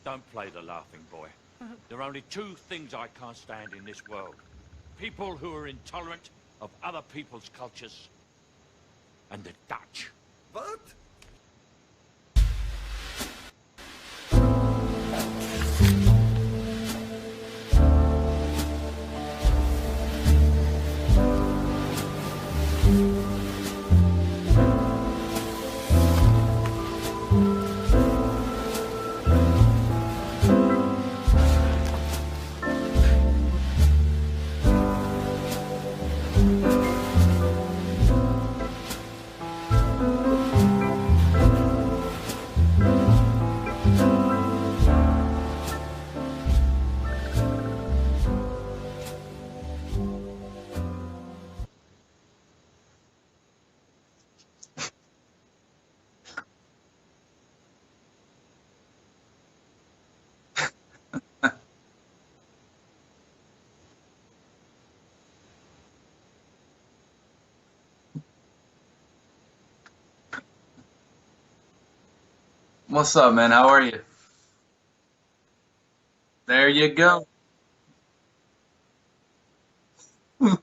Don't play the laughing boy. There are only two things I can't stand in this world. People who are intolerant of other people's cultures. And the Dutch. What? What's up, man? How are you? There you go. How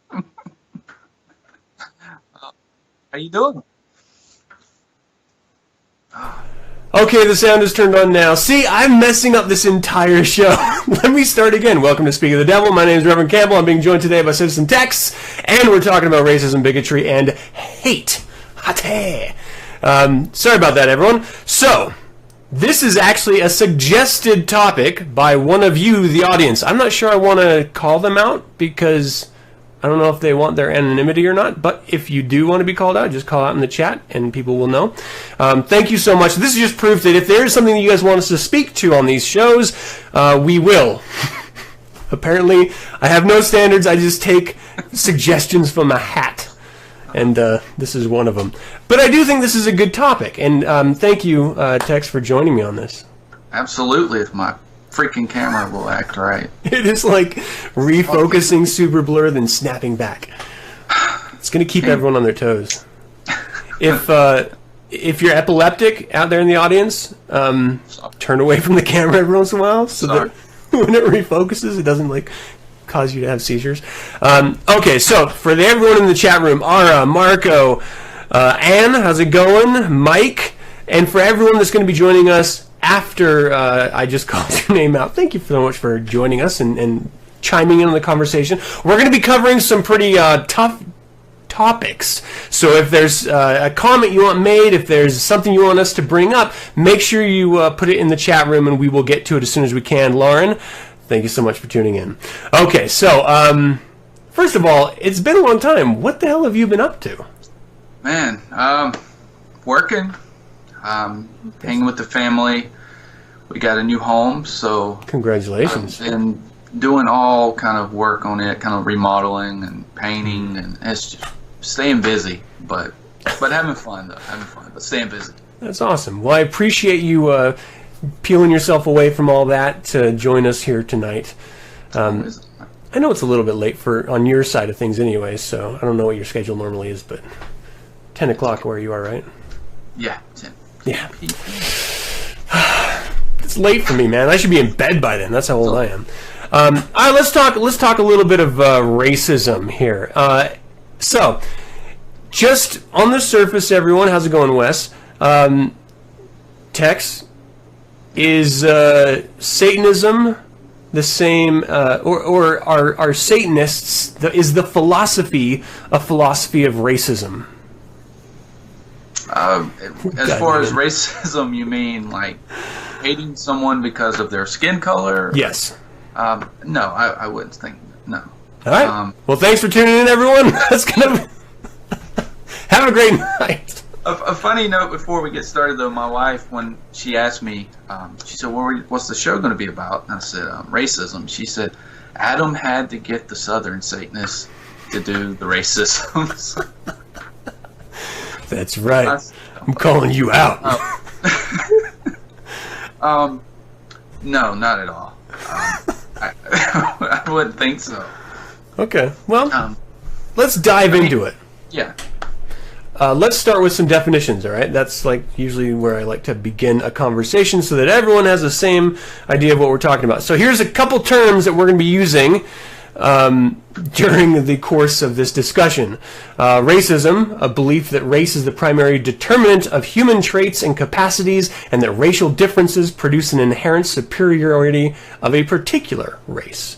you doing? Okay, the sound is turned on now. See, I'm messing up this entire show. Let me start again. Welcome to Speak of the Devil. My name is Reverend Campbell. I'm being joined today by Citizen Texxx, and we're talking about racism, bigotry, and hate. Hate. Sorry about that, everyone. So, this is actually a suggested topic by one of you, the audience. I'm not sure I want to call them out because I don't know if they want their anonymity or not, but if you do want to be called out, just call out in the chat and people will know. Thank you so much. This is just proof that if there is something that you guys want us to speak to on these shows, we will. Apparently, I have no standards. I just take suggestions from a hat. And this is one of them. But I do think this is a good topic. And thank you, Tex, for joining me on this. Absolutely, if my freaking camera will act right. It is like refocusing super blur, then snapping back. It's going to keep everyone on their toes. If you're epileptic out there in the audience, turn away from the camera every once in a while so that when it refocuses, it doesn't like cause you to have seizures. Okay, so for everyone in the chat room, Ara, Marco, Anne, how's it going? Mike, and for everyone that's going to be joining us after I just called your name out, thank you so much for joining us and chiming in on the conversation. We're going to be covering some pretty tough topics. So if there's a comment you want made, if there's something you want us to bring up, make sure you put it in the chat room and we will get to it as soon as we can. Lauren, thank you so much for tuning in. Okay, so first of all, it's been a long time. What the hell have you been up to? Man, working, hanging with the family. We got a new home, so congratulations. I've been doing all kind of work on it, kind of remodeling and painting, and it's just staying busy, but having fun though, but staying busy. That's awesome. Well, I appreciate you peeling yourself away from all that to join us here tonight. I know it's a little bit late on your side of things anyway, so I don't know what your schedule normally is, but 10 o'clock where you are, right? Yeah, 10. Yeah. It's late for me, man. I should be in bed by then. That's how old I am. All right, let's talk a little bit of racism here. So, just on the surface, everyone, how's it going, Wes? Tex, is Satanism the same, or are Satanists, is the philosophy a philosophy of racism? As far as racism, you mean like hating someone because of their skin color? Yes. No, I wouldn't think, no. All right. Well, thanks for tuning in, everyone. That's gonna have a great night. A funny note before we get started, though, my wife, when she asked me, she said, what's the show going to be about? And I said, racism. She said, Adam had to get the Southern Satanists to do the racism. That's right. I'm calling you out. No, not at all. I wouldn't think so. Okay. Well, let's dive into it. Yeah. let's start with some definitions, all right? That's like usually where I like to begin a conversation so that everyone has the same idea of what we're talking about. So here's a couple terms that we're going to be using during the course of this discussion. Racism, a belief that race is the primary determinant of human traits and capacities, and that racial differences produce an inherent superiority of a particular race.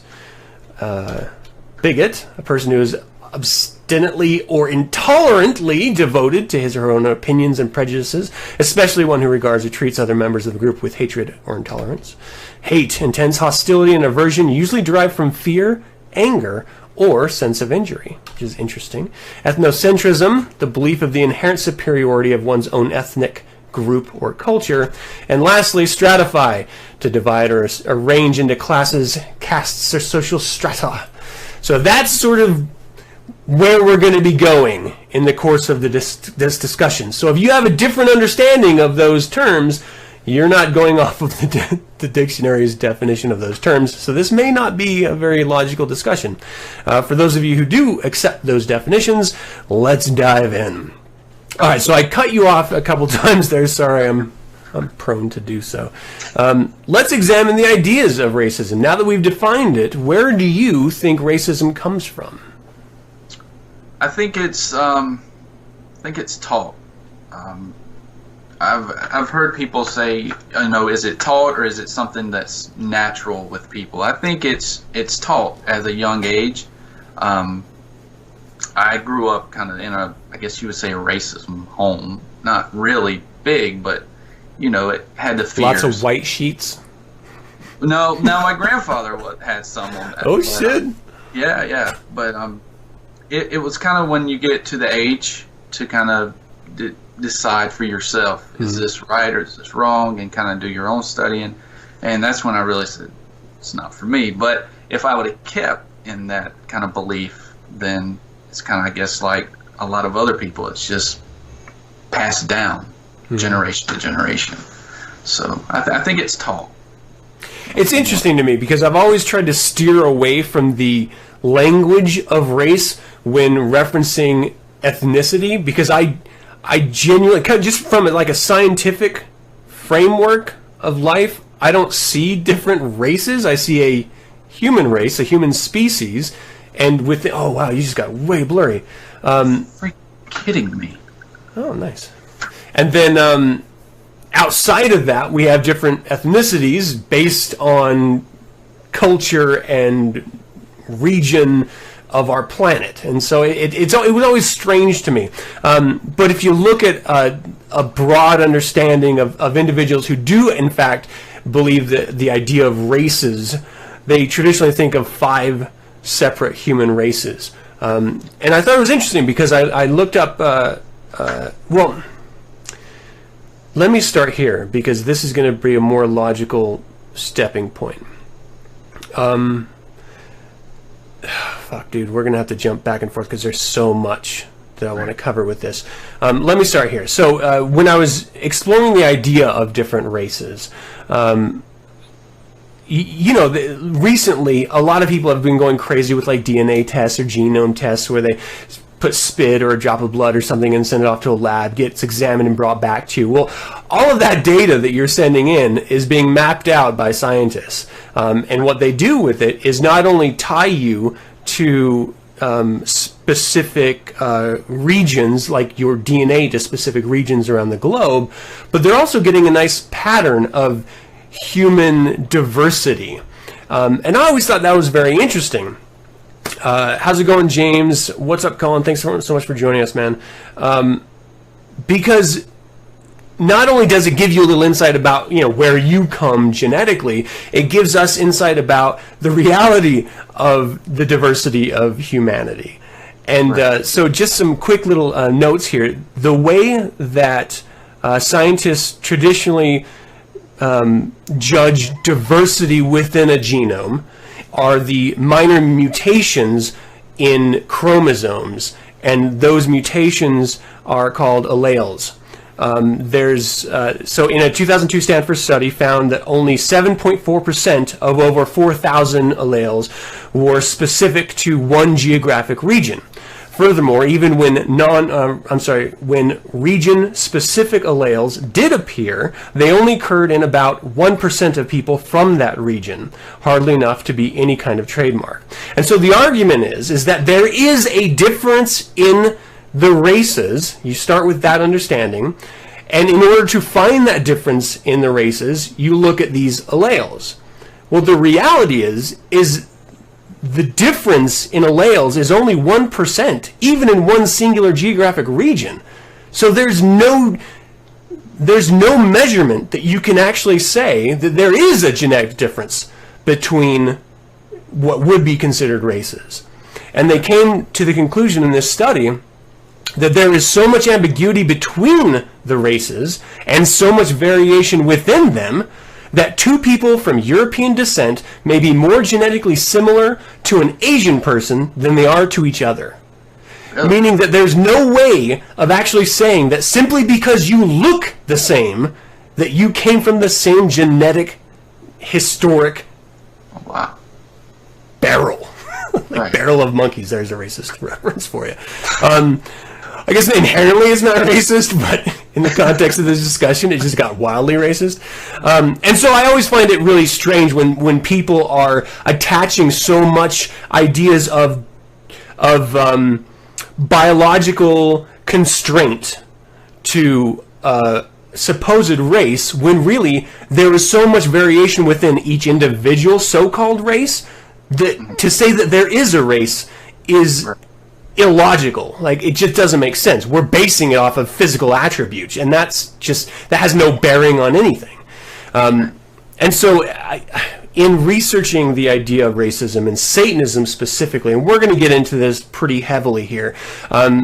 Bigot, a person who is obstinately or intolerantly devoted to his or her own opinions and prejudices, especially one who regards or treats other members of the group with hatred or intolerance. Hate, intense hostility and aversion, usually derived from fear, anger, or sense of injury, which is interesting. Ethnocentrism, the belief of the inherent superiority of one's own ethnic group or culture. And lastly, stratify, to divide or arrange into classes, castes, or social strata. So that's sort of where we're going to be going in the course of this discussion. So if you have a different understanding of those terms, you're not going off of the dictionary's definition of those terms, so this may not be a very logical discussion. For those of you who do accept those definitions, let's dive in. All right, so I cut you off a couple times there. Sorry, I'm prone to do so. Let's examine the ideas of racism. Now that we've defined it, where do you think racism comes from? I think it's taught. I've heard people say, is it taught or is it something that's natural with people? I think it's taught at a young age. I grew up kind of in a, I guess you would say, a racism home. Not really big, but it had the fears. Lots of white sheets. No, my grandfather had some on that. Oh shit! Yeah, but it was kind of when you get to the age to kind of decide for yourself, is this right or is this wrong, and kind of do your own studying. And that's when I really said it's not for me. But if I would have kept in that kind of belief, then it's kind of, I guess, like a lot of other people, it's just passed down generation to generation. So I think it's taught. It's interesting to me because I've always tried to steer away from the language of race when referencing ethnicity, because I genuinely, just from like a scientific framework of life, I don't see different races. I see a human race, a human species, and with oh wow, you just got way blurry. Freaking kidding me. Oh, nice. And then outside of that, we have different ethnicities based on culture and region of our planet, and so it was always strange to me. But if you look at a broad understanding of individuals who do in fact believe that the idea of races, they traditionally think of 5 separate human races. And I thought it was interesting because I looked up. Well, let me start here because this is going to be a more logical stepping point. Fuck, dude, we're going to have to jump back and forth because there's so much that I want to cover with this. Let me start here. So when I was exploring the idea of different races, recently a lot of people have been going crazy with like DNA tests or genome tests where they put spit or a drop of blood or something and send it off to a lab, gets examined and brought back to you. Well, all of that data that you're sending in is being mapped out by scientists. And what they do with it is not only tie you to specific regions, like your DNA to specific regions around the globe, but they're also getting a nice pattern of human diversity. And I always thought that was very interesting. How's it going, James? What's up, Colin? Thanks so much for joining us, man. Because not only does it give you a little insight about where you come genetically, it gives us insight about the reality of the diversity of humanity. And so just some quick little notes here. The way that scientists traditionally judge diversity within a genome are the minor mutations in chromosomes, and those mutations are called alleles. So in a 2002 Stanford study found that only 7.4% of over 4,000 alleles were specific to one geographic region. Furthermore, even when when region-specific alleles did appear, they only occurred in about 1% of people from that region, hardly enough to be any kind of trademark. And so the argument is that there is a difference in the races. You start with that understanding, and in order to find that difference in the races, you look at these alleles. Well, the reality is the difference in alleles is only 1%, even in one singular geographic region. So there's no measurement that you can actually say that there is a genetic difference between what would be considered races. And they came to the conclusion in this study that there is so much ambiguity between the races and so much variation within them that two people from European descent may be more genetically similar to an Asian person than they are to each other. Really? Meaning that there's no way of actually saying that simply because you look the same, that you came from the same genetic, historic barrel. Like barrel of monkeys, there's a racist reference for you. I guess inherently it's not racist, but in the context of this discussion, it just got wildly racist. And so I always find it really strange when people are attaching so much ideas of biological constraint to supposed race, when really there is so much variation within each individual so-called race that to say that there is a race is illogical. Like, it just doesn't make sense. We're basing it off of physical attributes, and that has no bearing on anything. And so in researching the idea of racism and Satanism specifically, and we're going to get into this pretty heavily here,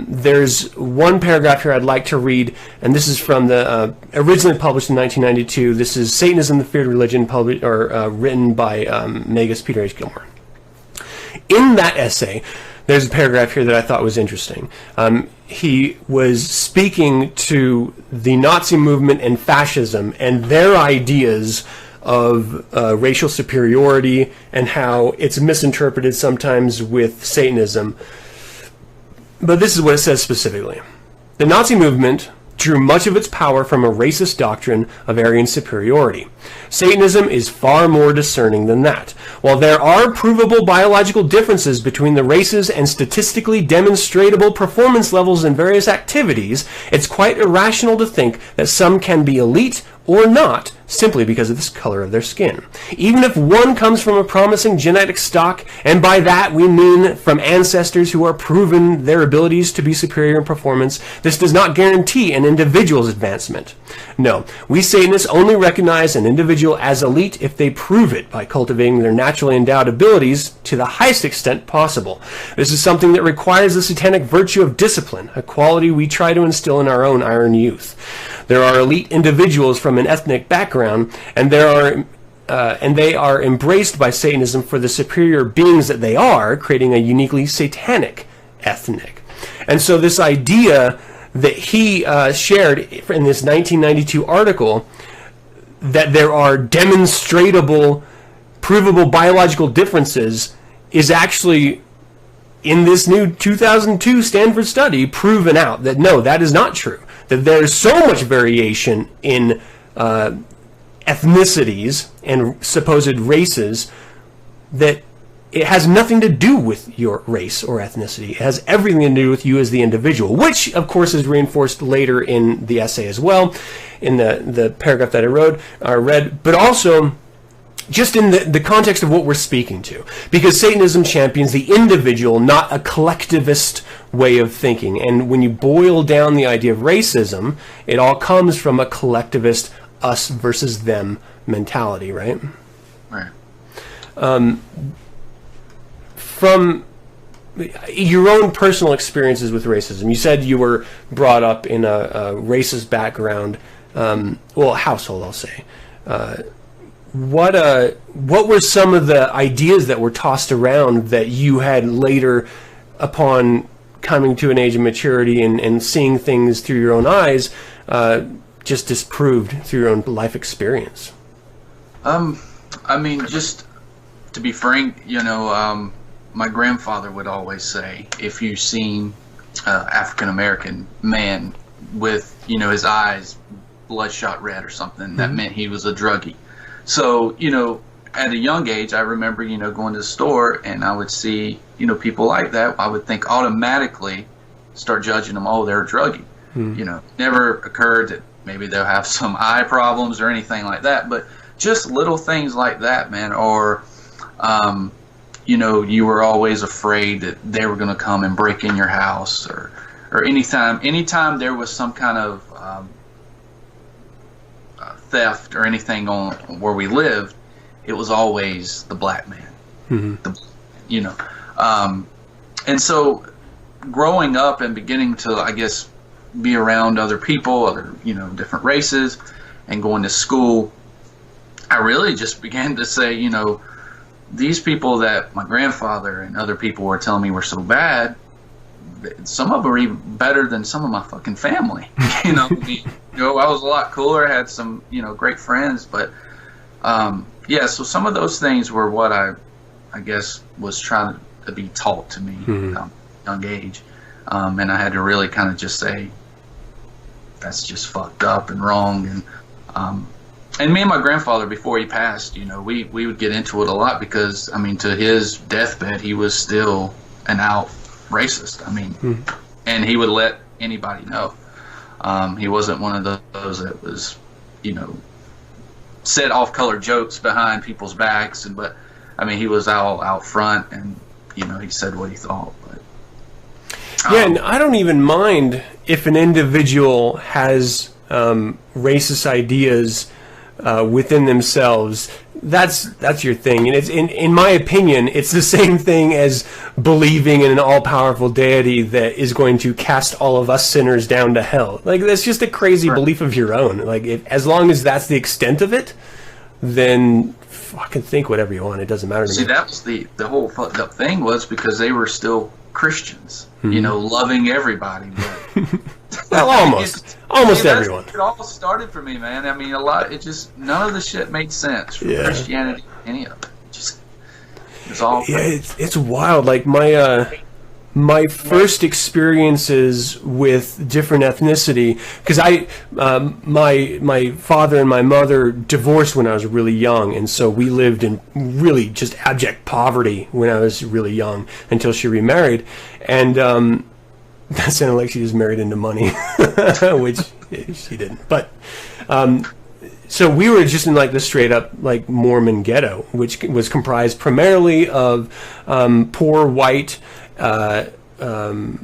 there's one paragraph here I'd like to read, and this is from the originally published in 1992. This is Satanism, the Feared Religion, written by Magus Peter H. Gilmore. In that essay, there's a paragraph here that I thought was interesting. He was speaking to the Nazi movement and fascism and their ideas of racial superiority and how it's misinterpreted sometimes with Satanism. But this is what it says specifically. The Nazi movement drew much of its power from a racist doctrine of Aryan superiority. Satanism is far more discerning than that. While there are provable biological differences between the races and statistically demonstrable performance levels in various activities, it's quite irrational to think that some can be elite or not simply because of the color of their skin. Even if one comes from a promising genetic stock, and by that we mean from ancestors who are proven their abilities to be superior in performance, this does not guarantee an individual's advancement. No, we Satanists only recognize an individual as elite if they prove it by cultivating their naturally endowed abilities to the highest extent possible. This is something that requires the satanic virtue of discipline, a quality we try to instill in our own iron youth. There are elite individuals from an ethnic background, and they are embraced by Satanism for the superior beings that they are, creating a uniquely satanic ethnic. And so this idea that he shared in this 1992 article, that there are demonstrable, provable biological differences, is actually, in this new 2002 Stanford study, proven out that no, that is not true. That there is so much variation in ethnicities and supposed races that it has nothing to do with your race or ethnicity. It has everything to do with you as the individual, which, of course, is reinforced later in the essay as well, in the paragraph that I read, but also just in the context of what we're speaking to. Because Satanism champions the individual, not a collectivist way of thinking. And when you boil down the idea of racism, it all comes from a collectivist us versus them mentality, right? Right. From your own personal experiences with racism, you said you were brought up in a racist background, household, I'll say. What were some of the ideas that were tossed around that you had later, upon coming to an age of maturity and seeing things through your own eyes, just disproved through your own life experience? I mean, just to be frank, my grandfather would always say, if you've seen African American man with, his eyes bloodshot red or something, that meant he was a druggie. So, at a young age, I remember, going to the store and I would see, people like that. I would think automatically start judging them, oh, they're a druggie. Never occurred that maybe they'll have some eye problems or anything like that. But just little things like that, man. Or, you were always afraid that they were going to come and break in your house, or anytime there was some kind of theft or anything on where we lived, it was always the black man. And so growing up and beginning to, I guess, be around other people, other different races, and going to school, I really just began to say, these people that my grandfather and other people were telling me were so bad, some of them are even better than some of my fucking family. I was a lot cooler, had some, great friends, but so some of those things were what I guess was trying to be taught to me at a young age. And I had to really kind of just say, that's just fucked up and wrong. And me and my grandfather, before he passed, we would get into it a lot because, to his deathbed, he was still an out racist. And he would let anybody know. He wasn't one of those that was, said off-color jokes behind people's backs. But he was all out front, and, he said what he thought. But yeah, and I don't even mind if an individual has racist ideas within themselves. That's your thing, and it's in my opinion, it's the same thing as believing in an all-powerful deity that is going to cast all of us sinners down to hell. Like, that's just a crazy belief of your own. Like, as long as that's the extent of it, then fucking think whatever you want. It doesn't matter to me. See, that was the whole fucked up thing, was because they were still Christians, loving everybody. But well, almost everyone. It all started for me, man. A lot. It just, none of the shit made sense from Christianity, any of it. It's all. Yeah, it's wild. Like my first experiences with different ethnicity, because my father and my mother divorced when I was really young, and so we lived in really just abject poverty when I was really young until she remarried, and that sounded like she was married into money, which she didn't. But so we were just in like the straight up like Mormon ghetto, which was comprised primarily of poor white Latin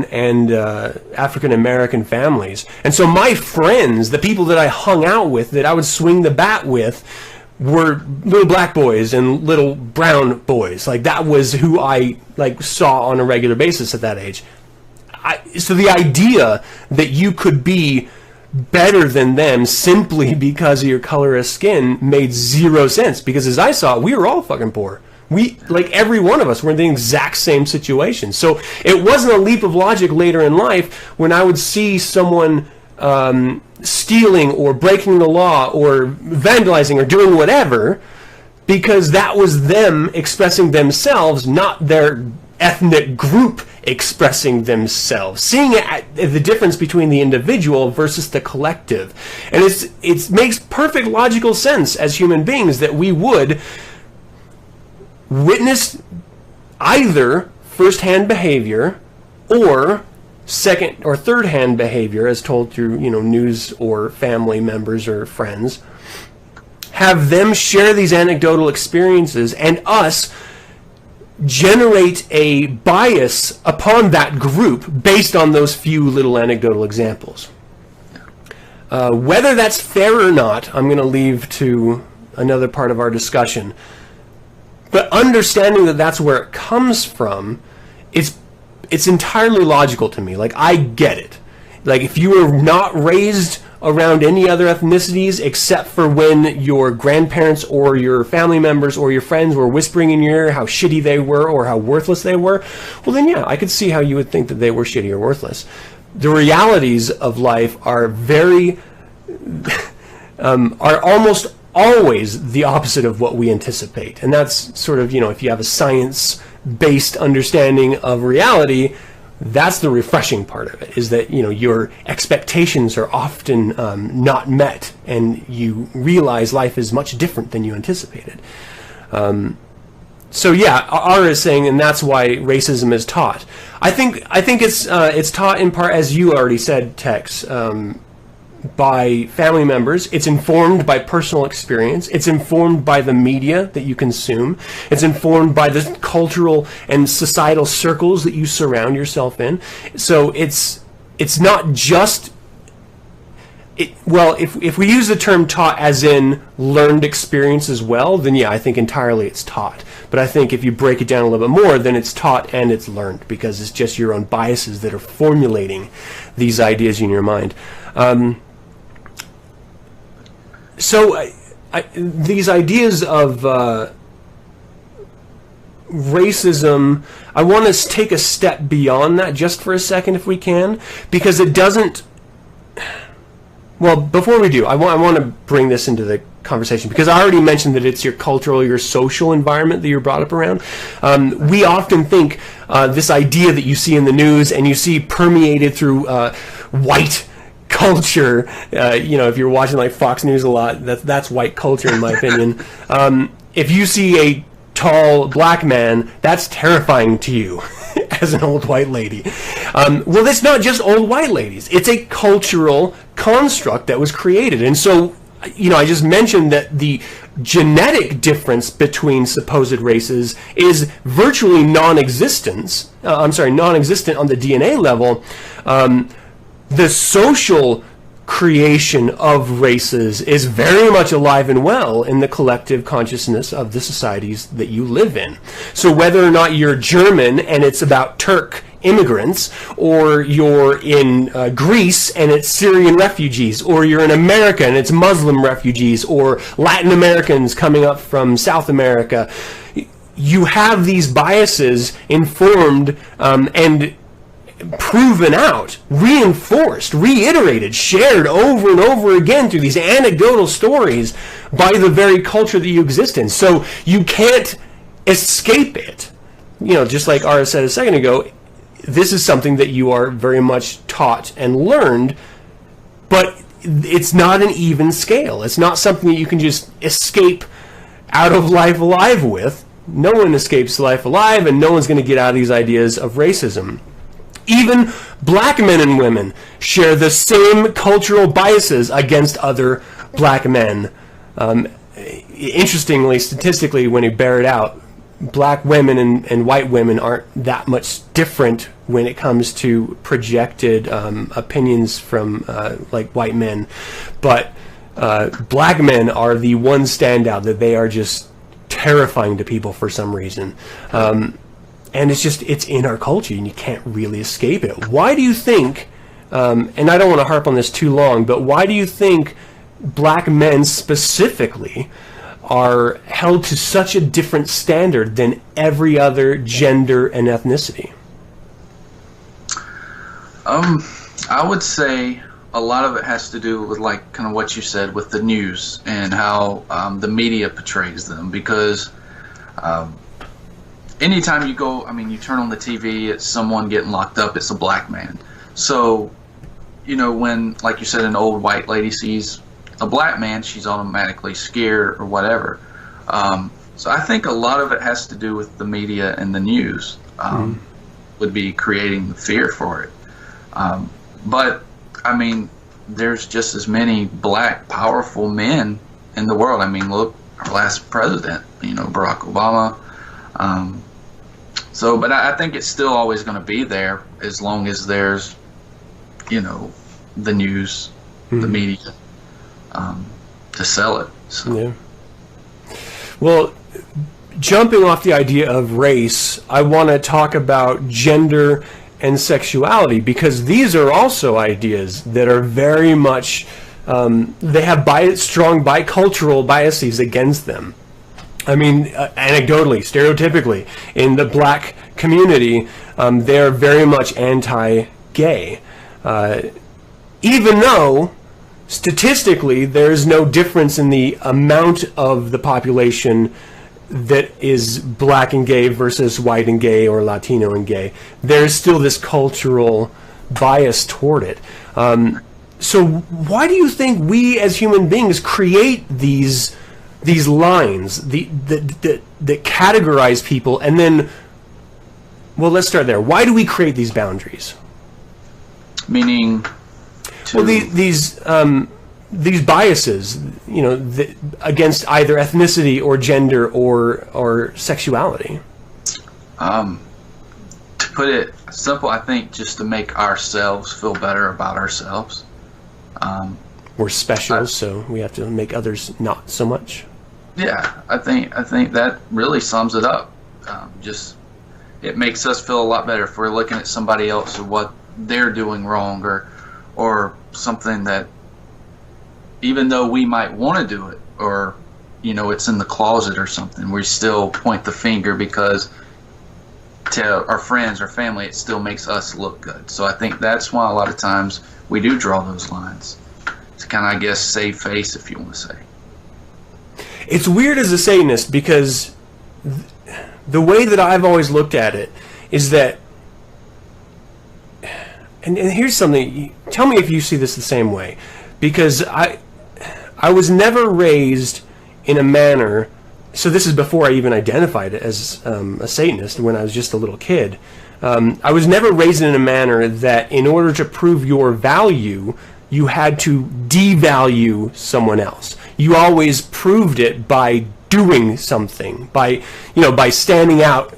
and African American families. And so my friends, the people that I hung out with, that I would swing the bat with, were little black boys and little brown boys. Like, that was who I like saw on a regular basis at that age. So the idea that you could be better than them simply because of your color of skin made zero sense, because as I saw it, we were all fucking poor. We, like every one of us, were in the exact same situation. So it wasn't a leap of logic later in life when I would see someone stealing or breaking the law or vandalizing or doing whatever, because that was them expressing themselves, not their ethnic group expressing themselves. Seeing the difference between the individual versus the collective. And it makes perfect logical sense as human beings that we would witness either first-hand behavior or second or third-hand behavior, as told through news or family members or friends, have them share these anecdotal experiences, and us generate a bias upon that group based on those few little anecdotal examples. Whether that's fair or not, I'm going to leave to another part of our discussion. But understanding that that's where it comes from, it's entirely logical to me. Like, I get it. Like, if you were not raised around any other ethnicities except for when your grandparents or your family members or your friends were whispering in your ear how shitty they were or how worthless they were, well then yeah, I could see how you would think that they were shitty or worthless. The realities of life are very are almost always the opposite of what we anticipate. And that's sort of, if you have a science based understanding of reality, that's the refreshing part of it, is that, you know, your expectations are often not met, and you realize life is much different than you anticipated. So yeah, R is saying, and that's why racism is taught. I think it's taught in part, as you already said, Texxx, by family members. It's informed by personal experience. It's informed by the media that you consume. It's informed by the cultural and societal circles that you surround yourself in. So it's not just... if we use the term taught as in learned experience as well, then yeah, I think entirely it's taught. But I think if you break it down a little bit more, then it's taught and it's learned, because it's just your own biases that are formulating these ideas in your mind. So these ideas of racism, I want to take a step beyond that just for a second, if we can, because it doesn't... Well, before we do, I want to bring this into the conversation, because I already mentioned that it's your cultural, your social environment that you're brought up around. We often think this idea that you see in the news and you see permeated through white culture, you know, if you're watching like Fox News a lot, that's white culture in my opinion. If you see a tall black man, that's terrifying to you as an old white lady. Well, it's not just old white ladies. It's a cultural construct that was created. And so, you know, I just mentioned that the genetic difference between supposed races is virtually non-existent on the DNA level. The social creation of races is very much alive and well in the collective consciousness of the societies that you live in. So whether or not you're German and it's about Turk immigrants, or you're in Greece and it's Syrian refugees, or you're in America and it's Muslim refugees, or Latin Americans coming up from South America, you have these biases informed and proven out, reinforced, reiterated, shared over and over again through these anecdotal stories by the very culture that you exist in. So you can't escape it. You know, just like Ara said a second ago, this is something that you are very much taught and learned, but it's not an even scale. It's not something that you can just escape out of life alive with. No one escapes life alive, and no one's going to get out of these ideas of racism. Even black men and women share the same cultural biases against other black men. Interestingly, statistically, when you bear it out, black women and white women aren't that much different when it comes to projected opinions from like white men. But black men are the one standout that they are just terrifying to people for some reason. And it's in our culture, and you can't really escape it. Why do you think, and I don't want to harp on this too long, but why do you think black men specifically are held to such a different standard than every other gender and ethnicity? I would say a lot of it has to do with, like, kind of what you said with the news and how the media portrays them, because anytime you go, I mean, you turn on the TV, it's someone getting locked up, it's a black man. So, you know, when, like you said, an old white lady sees a black man, she's automatically scared or whatever. So I think a lot of it has to do with the media and the news would be creating the fear for it. But, I mean, there's just as many black, powerful men in the world. I mean, look, our last president, you know, Barack Obama. But I think it's still always going to be there as long as there's, you know, the news, the media, to sell it. So. Yeah. Well, jumping off the idea of race, I want to talk about gender and sexuality, because these are also ideas that are very much, they have strong bicultural biases against them. I mean, anecdotally, stereotypically, in the black community, they're very much anti-gay. Even though, statistically, there's no difference in the amount of the population that is black and gay versus white and gay or Latino and gay. There's still this cultural bias toward it. So why do you think we as human beings create these lines that categorize people, and then, well, let's start there. Why do we create these boundaries? Meaning, well, these biases, against either ethnicity or gender or sexuality. To put it simple, I think just to make ourselves feel better about ourselves. We're special, so we have to make others not so much. Yeah, I think that really sums it up. It makes us feel a lot better if we're looking at somebody else or what they're doing wrong, or something that, even though we might want to do it, or it's in the closet or something, we still point the finger because to our friends or family it still makes us look good. So I think that's why a lot of times we do draw those lines to kind of, I guess, save face, if you want to say. It's weird as a Satanist because the way that I've always looked at it is that, and here's something, tell me if you see this the same way, because I was never raised in a manner, so this is before I even identified as a Satanist, when I was just a little kid. I was never raised in a manner that in order to prove your value, you had to devalue someone else. You always proved it by doing something, by standing out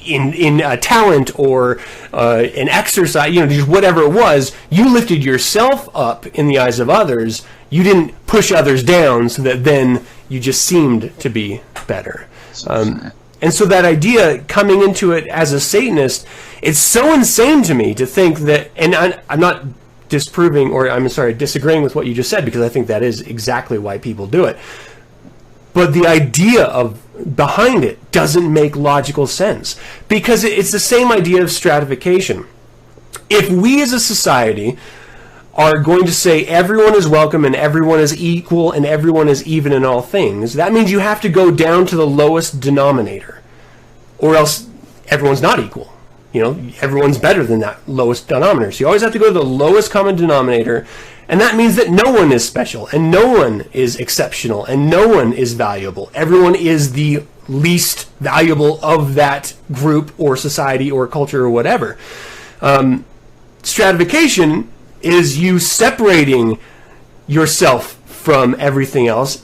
in talent or an exercise, just whatever it was. You lifted yourself up in the eyes of others. You didn't push others down so that then you just seemed to be better. And so that idea, coming into it as a Satanist, it's so insane to me to think that, and I'm not disagreeing with what you just said, because I think that is exactly why people do it. But the idea behind it doesn't make logical sense, because it's the same idea of stratification. If we as a society are going to say everyone is welcome and everyone is equal and everyone is even in all things, that means you have to go down to the lowest denominator, or else everyone's not equal. Everyone's better than that lowest denominator. So you always have to go to the lowest common denominator, and that means that no one is special, and no one is exceptional, and no one is valuable. Everyone is the least valuable of that group or society or culture or whatever. Stratification is you separating yourself from everything else,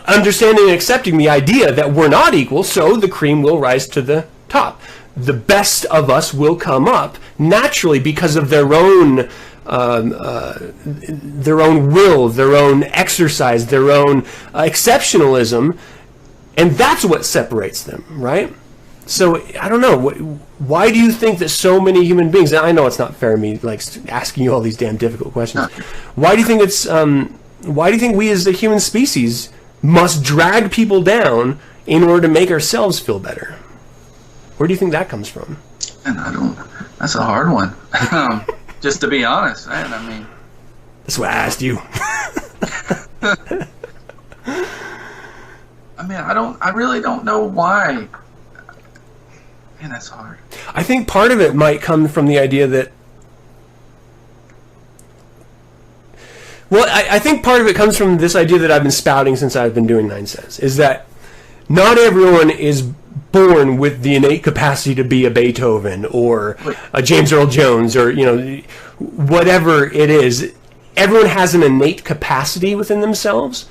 understanding and accepting the idea that we're not equal, so the cream will rise to the top. The best of us will come up naturally because of their own will, their own exercise, their own exceptionalism, and that's what separates them, right? So I don't know. Why do you think that so many human beings? And I know it's not fair me asking you all these damn difficult questions. Why do you think it's? Why do you think we as the human species must drag people down in order to make ourselves feel better? Where do you think that comes from? And that's a hard one. Just to be honest, man. I mean, that's why I asked you. I really don't know why. Man, that's hard. I think part of it might come from the idea that, well, I think part of it comes from this idea that I've been spouting since I've been doing 9 Cents, is that not everyone is born with the innate capacity to be a Beethoven or a James Earl Jones or, whatever it is. Everyone has an innate capacity within themselves.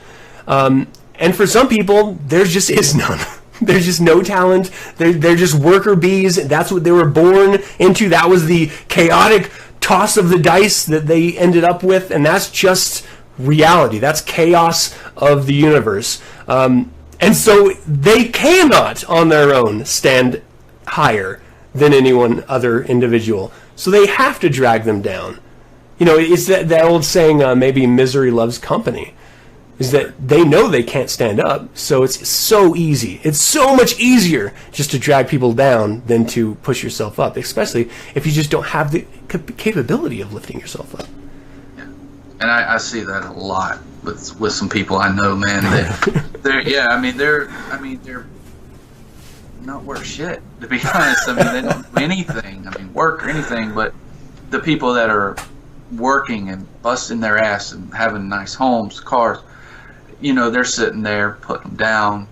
And for some people, there just is none. There's just no talent. They're just worker bees. That's what they were born into. That was the chaotic toss of the dice that they ended up with, and that's just reality. That's chaos of the universe. And so they cannot, on their own, stand higher than anyone other individual. So they have to drag them down. It's that old saying, maybe misery loves company, is that they know they can't stand up, so it's so easy. It's so much easier just to drag people down than to push yourself up, especially if you just don't have the capability of lifting yourself up. Yeah. And I see that a lot with some people I know, man. They're not worth shit, to be honest. I mean, they don't do anything. I mean, work or anything, but the people that are working and busting their ass and having nice homes, cars, you know, they're sitting there putting them down,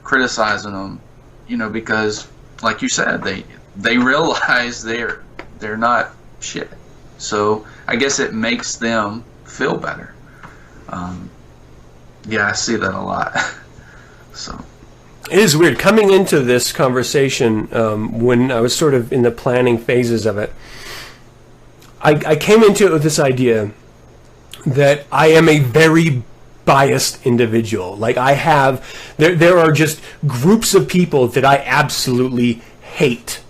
criticizing them, you know, because, like you said, they realize they're not shit. So I guess it makes them feel better. Yeah, I see that a lot. So it is weird coming into this conversation. When I was sort of in the planning phases of it, I came into it with this idea that I am a very biased individual. Like, there are just groups of people that I absolutely hate.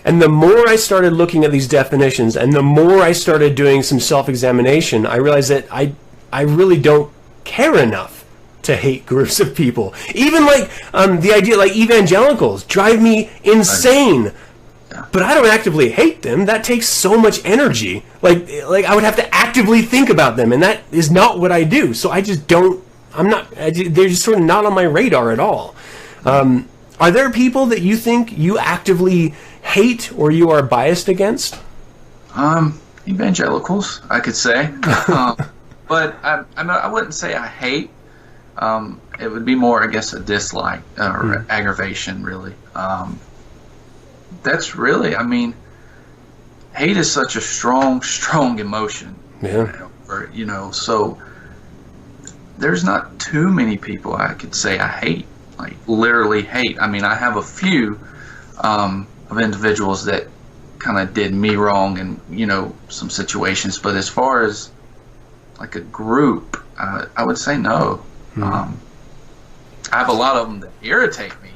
And the more I started looking at these definitions, and the more I started doing some self-examination, I realized that I really don't care enough to hate groups of people. Even like the idea, like evangelicals drive me insane. But I don't actively hate them. That takes so much energy. Like I would have to actively think about them, and that is not what I do. So I just don't. They're just sort of not on my radar at all. Are there people that you think you actively hate or you are biased against? Evangelicals, I could say. But I wouldn't say I hate. It would be more, I guess, a dislike or aggravation, really. That's really, I mean, hate is such a strong emotion. Yeah. You know, so there's not too many people I could say I hate, like literally hate. I mean, I have a few of individuals that kind of did me wrong in, you know, some situations. But as far as like a group, I would say no. I have a lot of them that irritate me.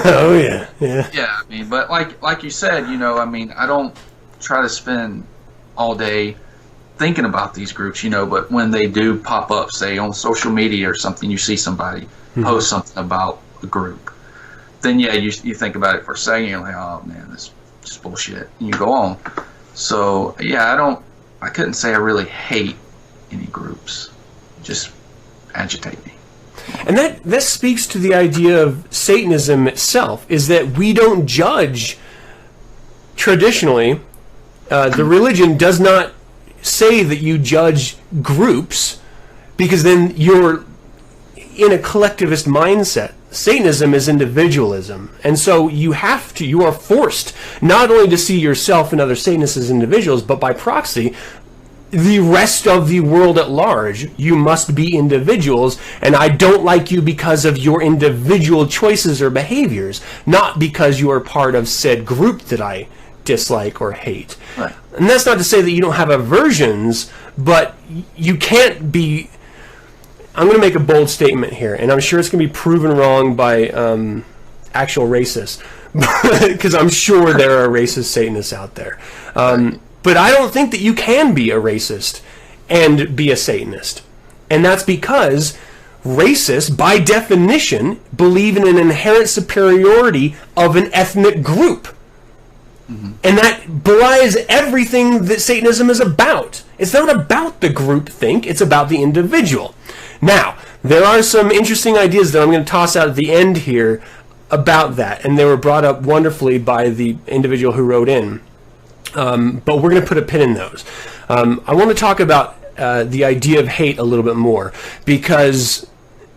Oh yeah. Yeah, I mean, but like you said, you know, I mean, I don't try to spend all day thinking about these groups, you know, but when they do pop up, say on social media or something, you see somebody post something about a group, then yeah, you think about it for a second, you're like, oh man, this is just bullshit, and you go on. So yeah, I couldn't say I really hate any groups, just agitate me. And that speaks to the idea of Satanism itself, is that we don't judge traditionally. The religion does not say that you judge groups, because then you're in a collectivist mindset. Satanism is individualism. And so you are forced not only to see yourself and other Satanists as individuals, but by proxy, the rest of the world at large. You must be individuals, and I don't like you because of your individual choices or behaviors, not because you are part of said group that I dislike or hate. Right. And that's not to say that you don't have aversions, but you can't be... I'm going to make a bold statement here, and I'm sure it's going to be proven wrong by actual racists, because I'm sure there are racist Satanists out there. But I don't think that you can be a racist and be a Satanist. And that's because racists, by definition, believe in an inherent superiority of an ethnic group. And that belies everything that Satanism is about. It's not about the group think, it's about the individual. Now, there are some interesting ideas that I'm going to toss out at the end here about that, and they were brought up wonderfully by the individual who wrote in. But we're going to put a pin in those. I want to talk about the idea of hate a little bit more, because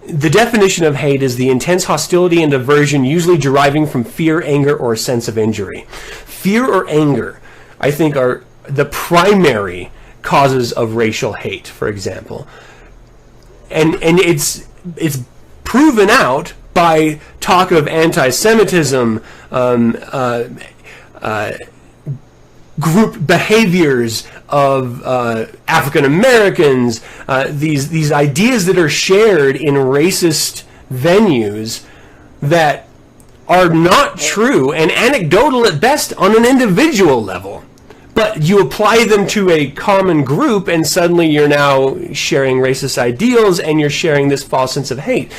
the definition of hate is the intense hostility and aversion usually deriving from fear, anger, or a sense of injury. Fear or anger, I think, are the primary causes of racial hate, for example. And it's proven out by talk of anti-Semitism, group behaviors of African Americans, these ideas that are shared in racist venues that are not true and anecdotal at best on an individual level. But you apply them to a common group, and suddenly you're now sharing racist ideals, and you're sharing this false sense of hate.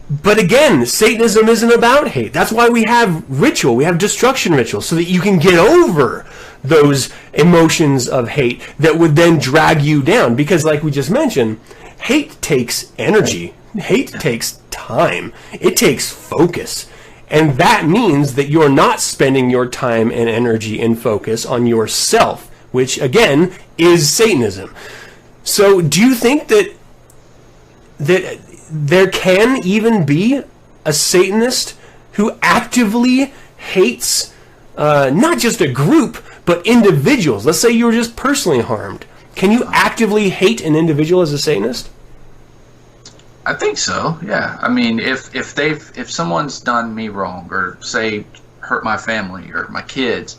But again, Satanism isn't about hate. That's why we have ritual. We have destruction ritual, so that you can get over those emotions of hate that would then drag you down. Because like we just mentioned, hate takes energy. Hate takes time. It takes focus. And that means that you're not spending your time and energy and focus on yourself, which, again, is Satanism. So do you think that there can even be a Satanist who actively hates not just a group, but individuals? Let's say you were just personally harmed. Can you actively hate an individual as a Satanist? I think so. Yeah. I mean, if someone's done me wrong, or say hurt my family or my kids,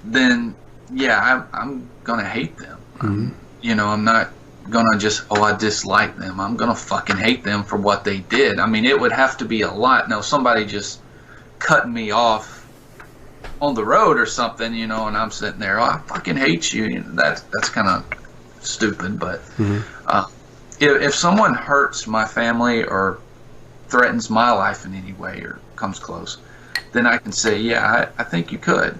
then yeah, I'm gonna hate them. Mm-hmm. You know, I'm not gonna just I dislike them. I'm gonna fucking hate them for what they did. I mean, it would have to be a lot. Now, somebody just cutting me off on the road or something, you know, and I'm sitting there, I fucking hate you. You know, that's kind of stupid, but. Mm-hmm. If someone hurts my family or threatens my life in any way or comes close, then I can say, yeah, I think you could.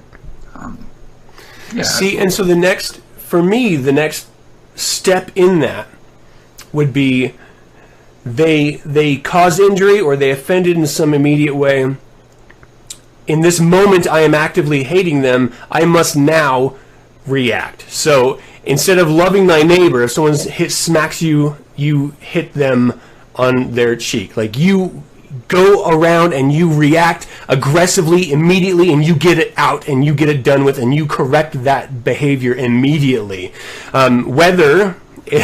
Yeah. See, and so the next step in that would be they caused injury or they offended in some immediate way. In this moment, I am actively hating them. I must now react. So instead of loving thy neighbor, if someone smacks you, you hit them on their cheek. Like, you go around and you react aggressively immediately, and you get it out and you get it done with, and you correct that behavior immediately. Whether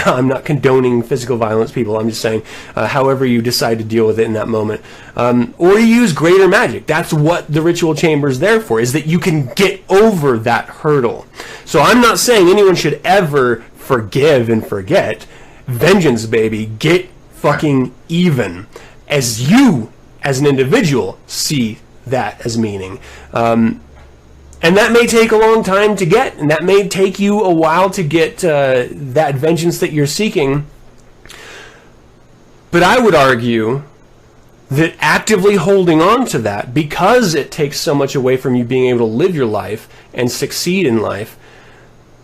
I'm not condoning physical violence, people. I'm just saying, however you decide to deal with it in that moment, or you use greater magic. That's what the ritual chamber is there for, is that you can get over that hurdle. So I'm not saying anyone should ever forgive and forget. Vengeance, baby. Get fucking even, as you, as an individual, see that as meaning. And that may take a long time to get, and that may take you a while to get that vengeance that you're seeking. But I would argue that actively holding on to that, because it takes so much away from you being able to live your life and succeed in life,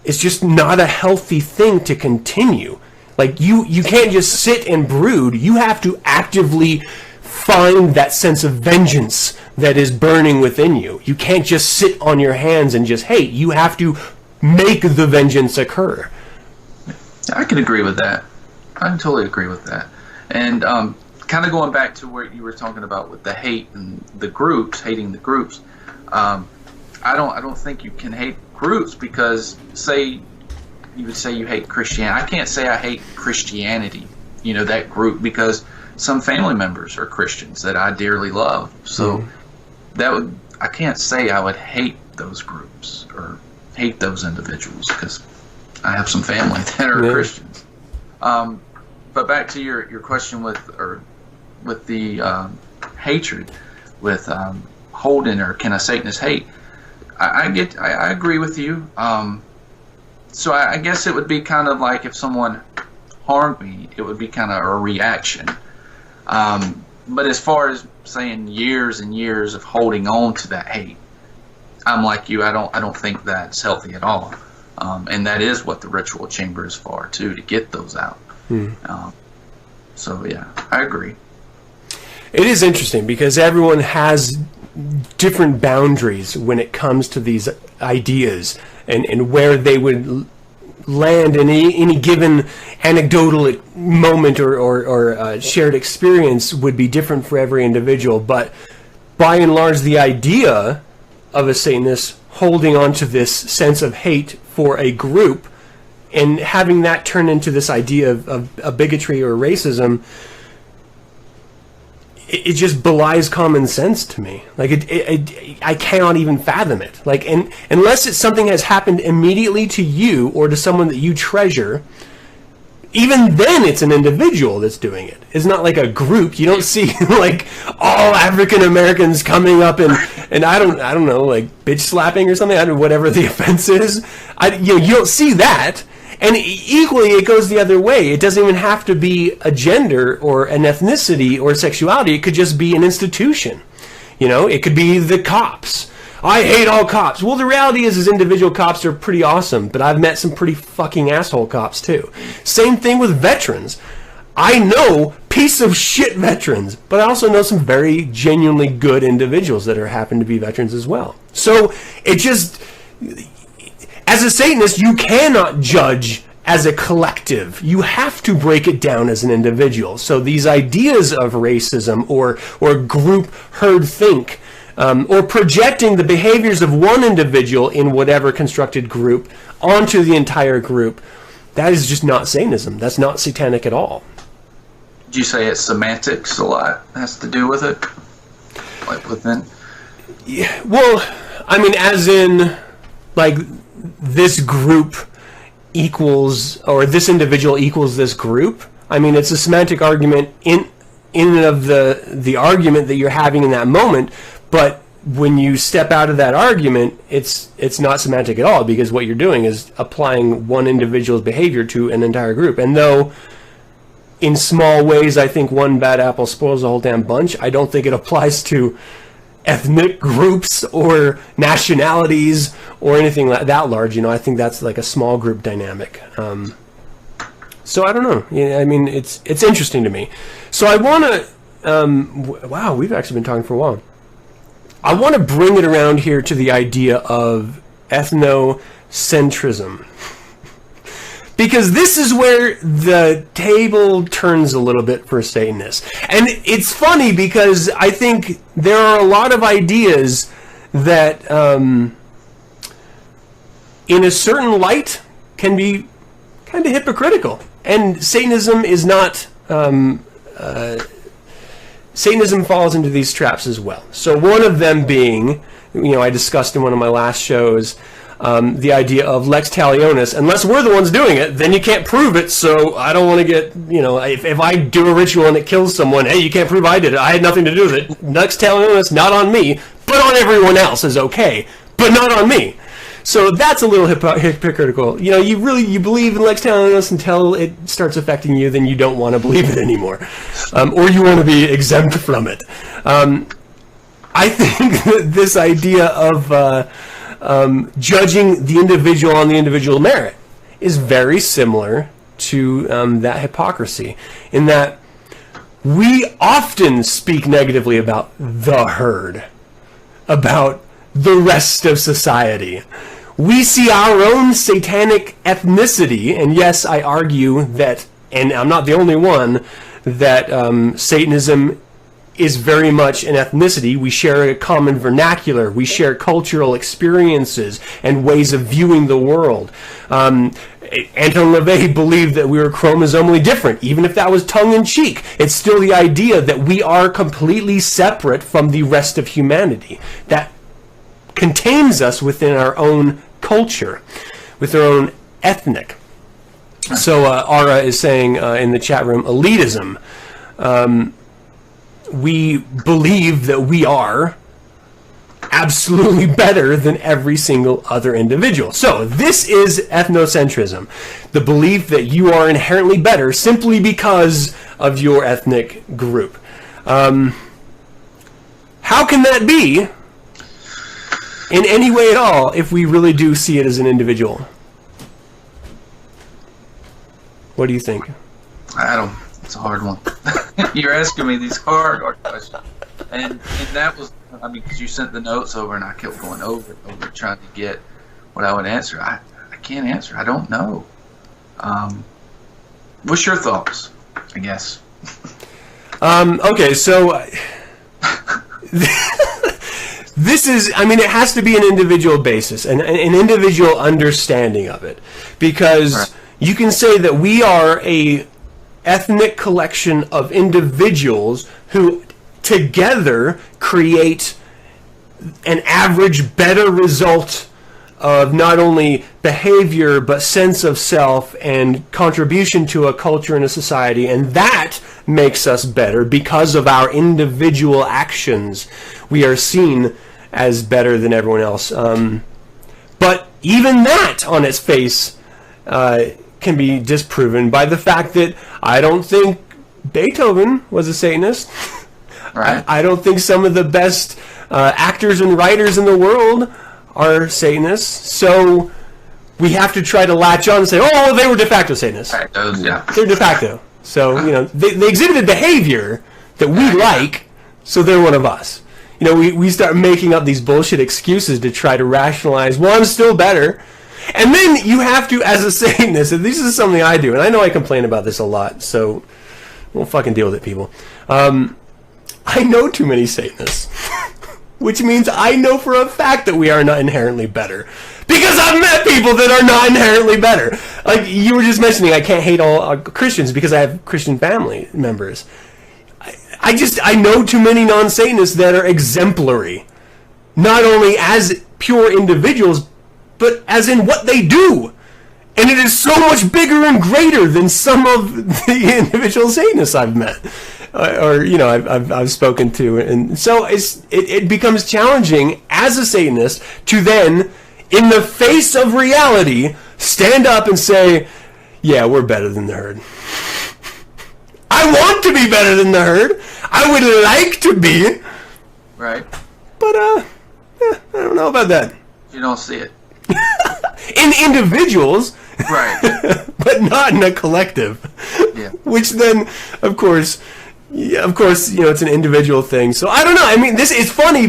is just not a healthy thing to continue. Like, you can't just sit and brood. You have to actively find that sense of vengeance that is burning within you. You can't just sit on your hands and just hate. You have to make the vengeance occur. I can agree with that. I can totally agree with that. And kind of going back to what you were talking about with the hate and the groups, hating the groups. I don't think you can hate groups, because say you would say you hate Christianity. I can't say I hate Christianity, you know, that group, because some family members are Christians that I dearly love. So I can't say I would hate those groups or hate those individuals, because I have some family that are Christians. But back to your question with the hatred, with holding, or can a Satanist hate? I agree with you. So I guess it would be kind of like if someone harmed me, it would be kind of a reaction. But as far as saying years and years of holding on to that hate, I'm like you. I don't think that's healthy at all. And that is what the ritual chamber is for, too, to get those out. So yeah, I agree. It is interesting because everyone has different boundaries when it comes to these ideas, and where they would land in any given anecdotal moment or shared experience would be different for every individual. But by and large, the idea of a Satanist holding on to this sense of hate for a group and having that turn into this idea of bigotry or racism, it just belies common sense to me. Like, I cannot even fathom it. Like, and unless something has happened immediately to you or to someone that you treasure, even then it's an individual that's doing it. It's not like a group. You don't see like all African Americans coming up and I don't know, like bitch slapping or something. I don't know, whatever the offense is. You don't see that. And equally, it goes the other way. It doesn't even have to be a gender or an ethnicity or sexuality. It could just be an institution. You know, it could be the cops. I hate all cops. Well, the reality is individual cops are pretty awesome, but I've met some pretty fucking asshole cops too. Same thing with veterans. I know piece of shit veterans, but I also know some very genuinely good individuals that happen to be veterans as well. So it just, as a Satanist, you cannot judge as a collective. You have to break it down as an individual. So these ideas of racism or group herd think, or projecting the behaviors of one individual in whatever constructed group onto the entire group, that is just not Satanism. That's not satanic at all. Did you say it's semantics a lot has to do with it? Like within? Yeah, well, I mean, as in, like, this group equals, or this individual equals this group. I mean, it's a semantic argument in and of the argument that you're having in that moment, but when you step out of that argument, it's not semantic at all, because what you're doing is applying one individual's behavior to an entire group. And though in small ways I think one bad apple spoils the whole damn bunch, I don't think it applies to ethnic groups or nationalities or anything like that large. You know, I think that's like a small group dynamic. So I don't know. Yeah, I mean, it's interesting to me. So I want to. Wow, we've actually been talking for a while. I want to bring it around here to the idea of ethnocentrism. Because this is where the table turns a little bit for Satanists. And it's funny because I think there are a lot of ideas that, in a certain light, can be kind of hypocritical. And Satanism is not... Satanism falls into these traps as well. So one of them being, you know, I discussed in one of my last shows, the idea of lex talionis. Unless we're the ones doing it, then you can't prove it, so I don't want to get, you know, if I do a ritual and it kills someone, hey, you can't prove I did it. I had nothing to do with it. Lex talionis, not on me, but on everyone else is okay, but not on me. So that's a little hypocritical. You know, you believe in lex talionis until it starts affecting you, then you don't want to believe it anymore. Or you want to be exempt from it. I think that this idea of judging the individual on the individual merit is very similar to that hypocrisy, in that we often speak negatively about the herd, about the rest of society. We see our own satanic ethnicity, and yes, I argue that, and I'm not the only one, that Satanism is very much an ethnicity. We share a common vernacular. We share cultural experiences and ways of viewing the world. Anton LaVey believed that we were chromosomally different. Even if that was tongue-in-cheek, it's still the idea that we are completely separate from the rest of humanity. That contains us within our own culture, with our own ethnic. So Ara is saying in the chat room, elitism. We believe that we are absolutely better than every single other individual. So this is ethnocentrism, the belief that you are inherently better simply because of your ethnic group. How can that be in any way at all if we really do see it as an individual? What do you think? It's a hard one. You're asking me these hard questions. And that was, I mean, because you sent the notes over and I kept going over trying to get what I would answer. I can't answer. I don't know. What's your thoughts, I guess? Okay, so this is, I mean, it has to be an individual basis, an individual understanding of it. Because right. You can say that we are a ethnic collection of individuals who together create an average better result of not only behavior but sense of self and contribution to a culture and a society, and that makes us better because of our individual actions. We are seen as better than everyone else. But even that on its face can be disproven by the fact that I don't think Beethoven was a Satanist. Right. I don't think some of the best actors and writers in the world are Satanists. So we have to try to latch on and say, oh, well, they were de facto Satanists. Right, those, yeah. They're de facto. So, they exhibited behavior that we like, so they're one of us. We start making up these bullshit excuses to try to rationalize, well, I'm still better. And then you have to, as a Satanist, and this is something I do, and I know I complain about this a lot, so we'll fucking deal with it, people. I know too many Satanists, which means I know for a fact that we are not inherently better. Because I've met people that are not inherently better. Like you were just mentioning, I can't hate all Christians because I have Christian family members. I know too many non-Satanists that are exemplary. Not only as pure individuals, but as in what they do. And it is so much bigger and greater than some of the individual Satanists I've met. I've spoken to. And so it becomes challenging as a Satanist to then, in the face of reality, stand up and say, yeah, we're better than the herd. I want to be better than the herd. I would like to be. Right. But, I don't know about that. You don't see it. In individuals. Right. But not in a collective. Yeah. Which then, of course, it's an individual thing. So I don't know. I mean, it's funny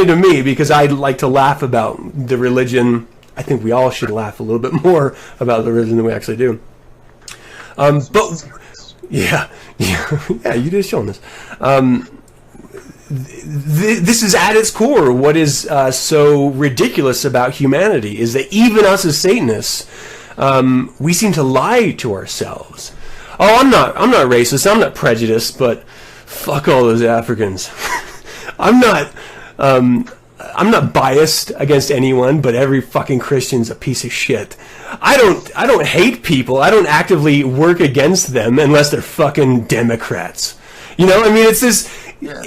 to me because I like to laugh about the religion. I think we all should laugh a little bit more about the religion than we actually do. But yeah, you just shown this. This is at its core. What is so ridiculous about humanity is that even us as Satanists, we seem to lie to ourselves. Oh, I'm not racist. I'm not prejudiced, but fuck all those Africans. I'm not biased against anyone, but every fucking Christian's a piece of shit. I don't hate people. I don't actively work against them unless they're fucking Democrats. It's this. Yeah.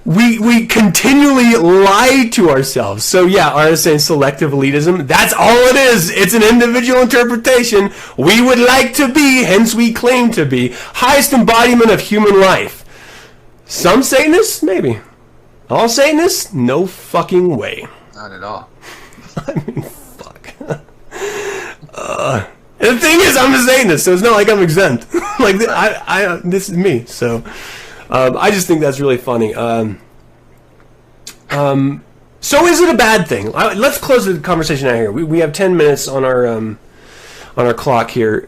We continually lie to ourselves. So yeah, RSA selective elitism, that's all it is. It's an individual interpretation. We would like to be, hence we claim to be, highest embodiment of human life. Some Satanists? Maybe. All Satanists? No fucking way. Not at all. I mean, fuck. And the thing is, I'm a Satanist, so it's not like I'm exempt. Like, this is me, so... I just think that's really funny. So is it a bad thing? Let's close the conversation out here. We have 10 minutes on our clock here.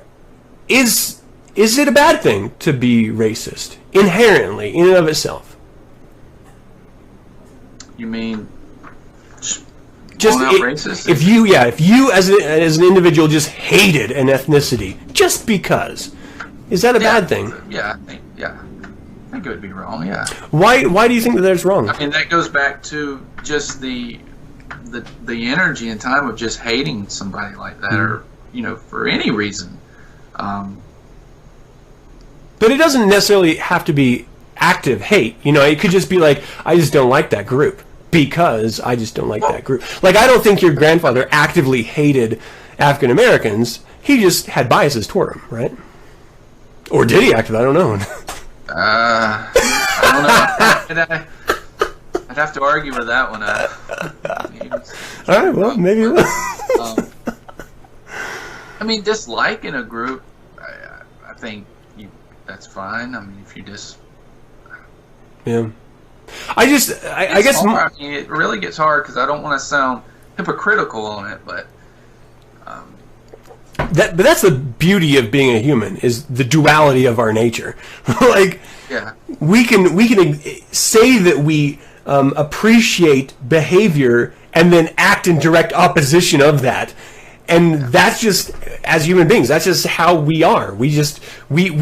Is it a bad thing to be racist inherently in and of itself? You mean just racist? If you as an individual just hated an ethnicity just because, is that a bad thing? Yeah, I think it would be wrong, yeah. Why do you think that that's wrong? I mean, that goes back to just the energy and time of just hating somebody like that, or for any reason. But it doesn't necessarily have to be active hate. It could just be like, I just don't like that group because I just don't like that group. Like, I don't think your grandfather actively hated African Americans. He just had biases toward them, right? Or did he actively? I don't know. I don't know. I'd have to argue with that one. All right, well, maybe it will. I mean, disliking a group, I think that's fine. I mean, if you just... Yeah. I guess... I mean, it really gets hard because I don't want to sound hypocritical on it, but... But that's the beauty of being a human, is the duality of our nature. Like, yeah. we can say that we appreciate behavior and then act in direct opposition of that. And that's just, as human beings, that's just how we are. We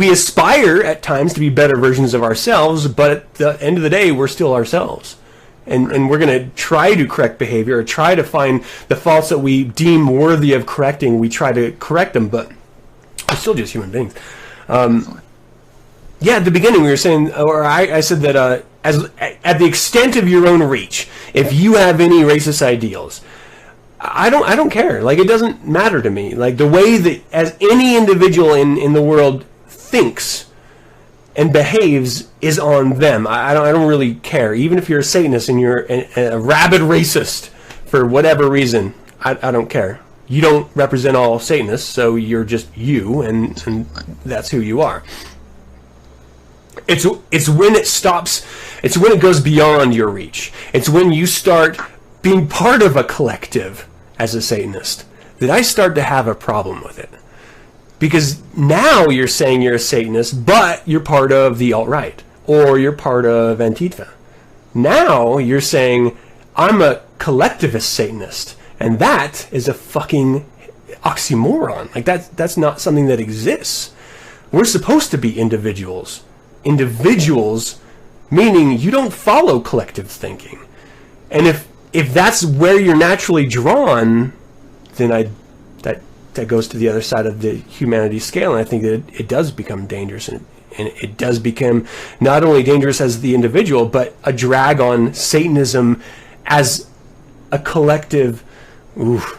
aspire at times to be better versions of ourselves, but at the end of the day, we're still ourselves. And we're going to try to correct behavior, or try to find the faults that we deem worthy of correcting. We try to correct them, but we're still just human beings. Yeah, at the beginning we were saying, or I said that as at the extent of your own reach, if you have any racist ideals, I don't care. Like, it doesn't matter to me. Like, the way that as any individual in the world thinks, and behaves is on them. I don't really care. Even if you're a Satanist and you're a rabid racist for whatever reason, I don't care. You don't represent all Satanists, so you're just you, and that's who you are. It's when it stops, it's when it goes beyond your reach. It's when you start being part of a collective as a Satanist that I start to have a problem with it. Because now you're saying you're a Satanist, but you're part of the alt-right, or you're part of Antifa. Now you're saying, I'm a collectivist Satanist, and that is a fucking oxymoron. Like, that's not something that exists. We're supposed to be individuals. Individuals, meaning you don't follow collective thinking. And if that's where you're naturally drawn, then that goes to the other side of the humanity scale, and I think that it does become dangerous, and it does become not only dangerous as the individual, but a drag on Satanism as a collective.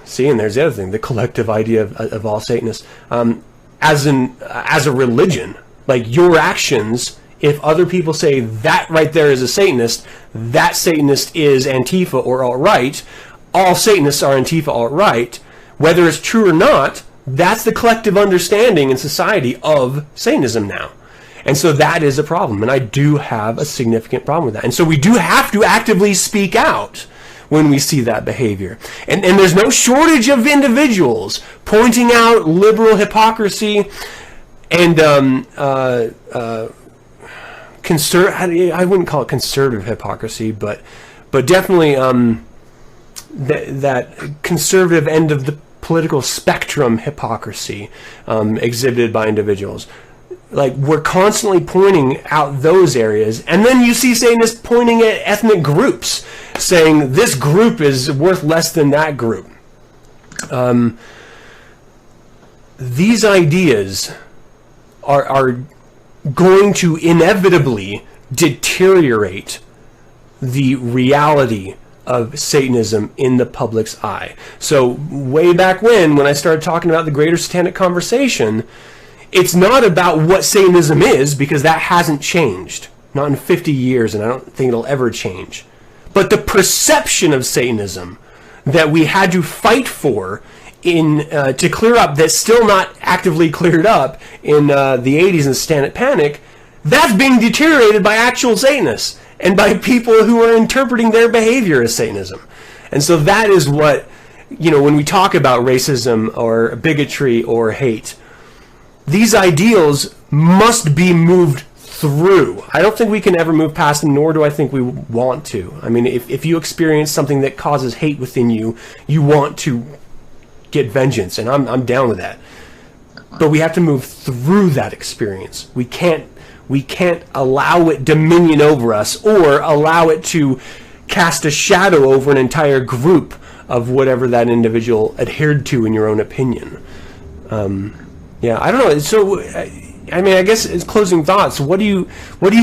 See, and there's the other thing, the collective idea of all Satanists, as a religion. Like, your actions, if other people say that right there is a Satanist, that Satanist is Antifa or alt-right, all Satanists are Antifa alt-right, whether it's true or not, that's the collective understanding in society of Satanism now. And so that is a problem, and I do have a significant problem with that. And so we do have to actively speak out when we see that behavior. And there's no shortage of individuals pointing out liberal hypocrisy and I wouldn't call it conservative hypocrisy, but definitely that conservative end of the political spectrum hypocrisy exhibited by individuals. Like, we're constantly pointing out those areas, and then you see Satanists pointing at ethnic groups, saying this group is worth less than that group. These ideas are going to inevitably deteriorate the reality of Satanism in the public's eye. So way back when I started talking about the greater satanic conversation, it's not about what Satanism is, because that hasn't changed. Not in 50 years, and I don't think it'll ever change. But the perception of Satanism that we had to fight for to clear up, that's still not actively cleared up in the 80s and Satanic Panic, that's being deteriorated by actual Satanists and by people who are interpreting their behavior as Satanism. And so that is what, when we talk about racism or bigotry or hate, these ideals must be moved through. I don't think we can ever move past them, nor do I think we want to. I mean, if you experience something that causes hate within you, you want to get vengeance, and I'm down with that. But we have to move through that experience. We can't allow it dominion over us, or allow it to cast a shadow over an entire group of whatever that individual adhered to in your own opinion. Yeah, I don't know. So, I mean, I guess it's closing thoughts. What do you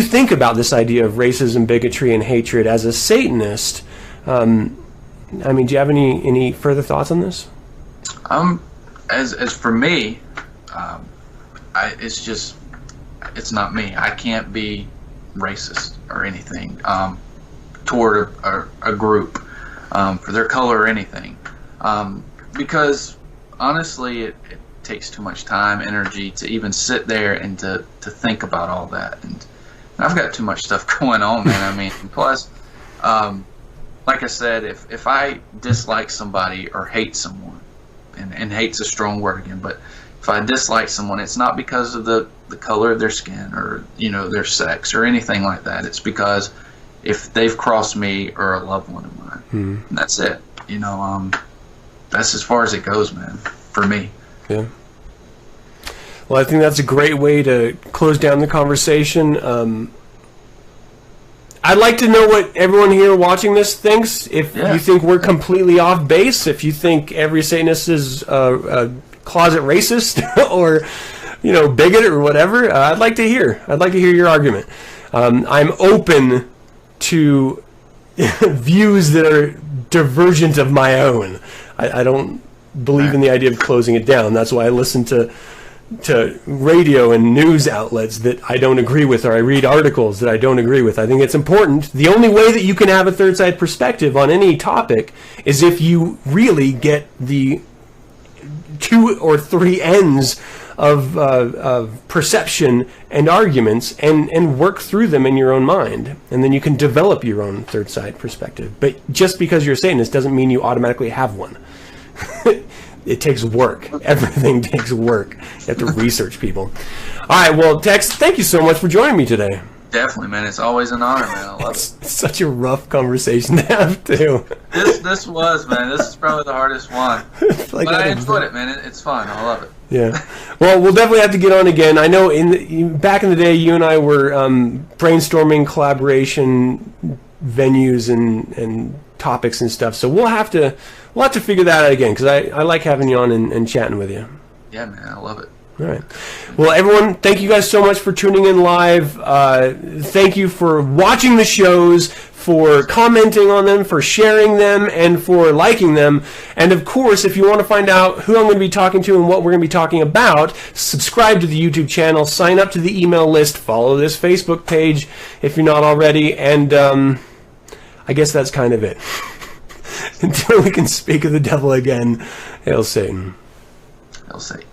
think about this idea of racism, bigotry, and hatred as a Satanist? I mean, do you have any further thoughts on this? As for me, it's not me. I can't be racist or anything toward a group for their color or anything, because honestly, it takes too much time, energy to even sit there and to think about all that. And I've got too much stuff going on, man. I mean, plus, like I said, if I dislike somebody or hate someone, and hate's a strong word again, but if I dislike someone, it's not because of the color of their skin or their sex or anything like that. It's because if they've crossed me or a loved one of mine, and that's it. That's as far as it goes, man, for me. Yeah. Well, I think that's a great way to close down the conversation. I'd like to know what everyone here watching this thinks. If you think we're completely off base, if you think every Satanist is a closet racist or bigot or whatever, I'd like to hear your argument. I'm open to views that are divergent of my own. I don't believe in the idea of closing it down. That's why I listen to to radio and news outlets that I don't agree with, or I read articles that I don't agree with. I think it's important. The only way that you can have a third side perspective on any topic is if you really get the 2 or 3 ends of perception and arguments and work through them in your own mind. And then you can develop your own third side perspective. But just because you're a Satanist doesn't mean you automatically have one. It takes work. Everything takes work. You have to research people. All right, well, Texxx, thank you so much for joining me today. Definitely, man. It's always an honor, man. I love It's such a rough conversation to have, too. This was, man. This is probably the hardest one. Like, but I enjoyed it, man. It's fun. I love it. Yeah. Well, we'll definitely have to get on again. I know back in the day, you and I were brainstorming collaboration venues and topics and stuff. So we'll have to figure that out again, because I like having you on and chatting with you. Yeah, man. I love it. All right. Well, everyone, thank you guys so much for tuning in live. Thank you for watching the shows, for commenting on them, for sharing them, and for liking them. And of course, if you want to find out who I'm going to be talking to and what we're going to be talking about, subscribe to the YouTube channel, sign up to the email list, follow this Facebook page if you're not already, and I guess that's kind of it. Until we can speak of the devil again, hail Satan. Hail Satan.